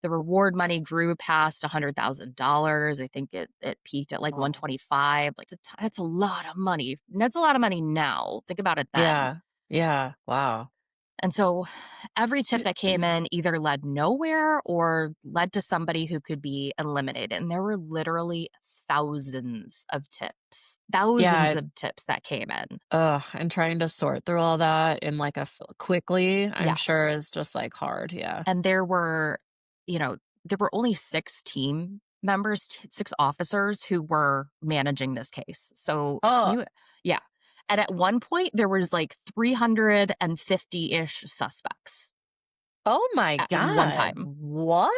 The reward money grew past $100,000. I think it peaked at like Oh. 125. Like that's a lot of money. And that's a lot of money now. Think about it then. Yeah. Yeah. Wow. And so every tip that came in either led nowhere or led to somebody who could be eliminated. And there were literally thousands Yeah. of tips that came in. Ugh, and trying to sort through all that in like quickly, I'm sure Yes. is just like hard. Yeah. And you know, there were only 6 team members, 6 officers who were managing this case. So can Oh, you yeah. And at one point, there was like 350-ish suspects oh my at one God. time What?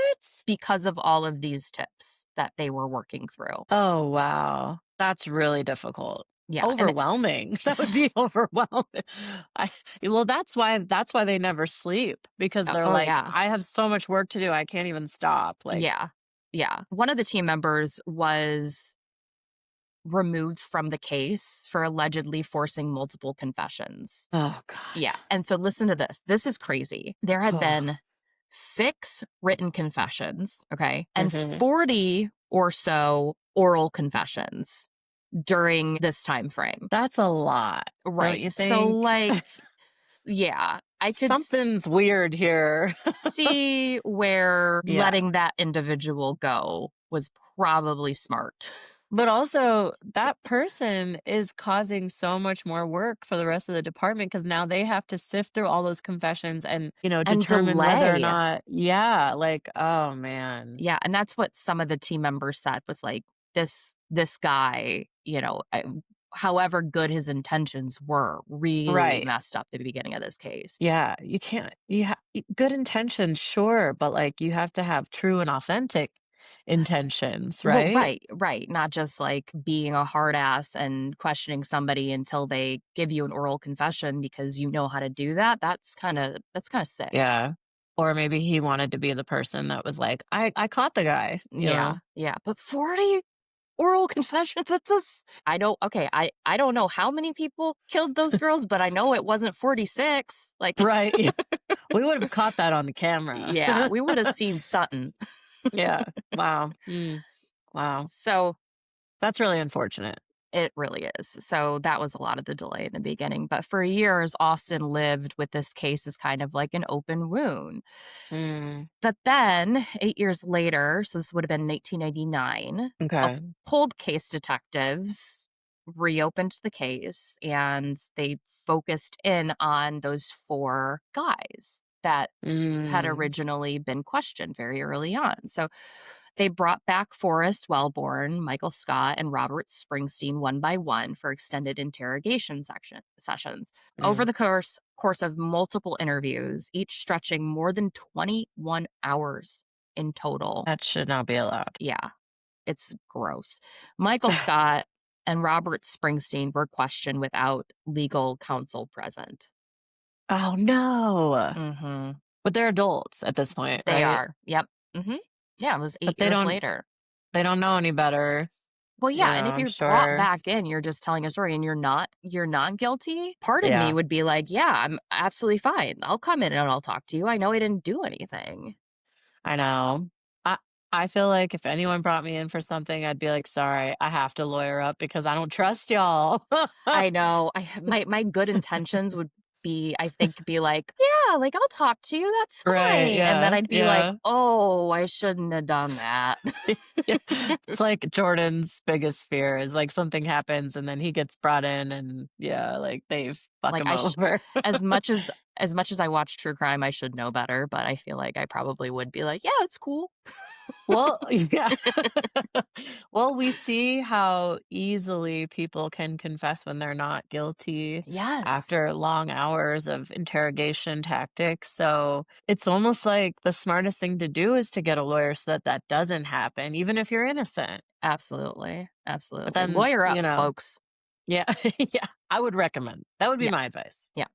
because of all of these tips that they were working through. Oh, wow. That's really difficult. Yeah, and Overwhelming. That would be overwhelming. I well, that's why they never sleep because they're oh, like, yeah. I have so much work to do. I can't even stop. Like, Yeah. Yeah. One of the team members was removed from the case for allegedly forcing multiple confessions. oh God. Yeah, and so listen to this. This is crazy. There had Oh. been 6 written confessions, okay, and Hmm. 40 or so oral confessions during this time frame. That's a lot, don't Right. you So, think? like, yeah, I could Something's weird here. see where Yeah. letting that individual go was probably smart. But also, that person is causing so much more work for the rest of the department because now they have to sift through all those confessions and, And determine whether or delay. not yeah, like, oh, man. Yeah, and that's what some of the team members said was like, this guy, however good his intentions were, really Right. messed up the beginning of this case. Yeah, you can't you ha good intentions, sure, but, like, you have to have true and authentic intentions, Well, right? right, right, not just like being a hard ass and questioning somebody until they give you an oral confession because you know how to do that. That's kinda sick. Yeah. Or maybe he wanted to be the person that was like, "I caught the guy," you Yeah, know? yeah, but 40 oral confessions, that's just I don't okay, I don't know how many people killed those girls, but I know it wasn't 46, like Right, yeah. We would've caught that on the camera. yeah, we would've seen something. Yeah. Wow. Mm. Wow. So, That's really unfortunate. it really is. So, that was a lot of the delay in the beginning, but for years, Austin lived with this case as kind of like an open wound. Mm. But then, 8 years later, so this would have been 1999, a Okay. cold case detectives reopened the case, and they focused in on those 4 guys that had Mm. originally been questioned very early on. So they brought back Forrest Wellborn, Michael Scott, and Robert Springsteen one by one for extended interrogation sessions over Mm. the course of multiple interviews, each stretching more than 21 hours in total. That should not be allowed. Yeah, it's gross. Michael Scott and Robert Springsteen were questioned without legal counsel present. Oh, no. Mhm. But they're adults at this point, They right? are. Yep. Mhm. Yeah, it was But 8 years later. they don't know any better, Well, yeah, and if I'm you're brought sure. back in, you're just telling a story and you're not guilty, part of me Yeah. would be like, "Yeah, I'm absolutely fine. I'll come in and I'll talk to you. I know I didn't do anything." I know. I I feel like if anyone brought me in for something, I'd be like, "Sorry, I have to lawyer up because I don't trust y'all." I know. I have my good intentions would be like, "Yeah, like, I'll talk to you, that's Right, fine." And then yeah, I'd be like, yeah. "Oh, I shouldn't have done that." Yeah. It's like Jordan's biggest fear is, like, something happens and then he gets brought in and, yeah, like, they fuck Like, him over. as much as I watch true crime, I should know better, but I feel like I probably would be like, "Yeah, it's cool." Well, yeah. Well, we see how easily people can confess when they're not guilty Yes. after long hours of interrogation tactics. So it's almost like the smartest thing to do is to get a lawyer so that that doesn't happen, even if you're innocent. Absolutely, But absolutely. then, Lawyer up, folks. yeah, yeah, I would recommend. That would be Yeah, my advice. yeah.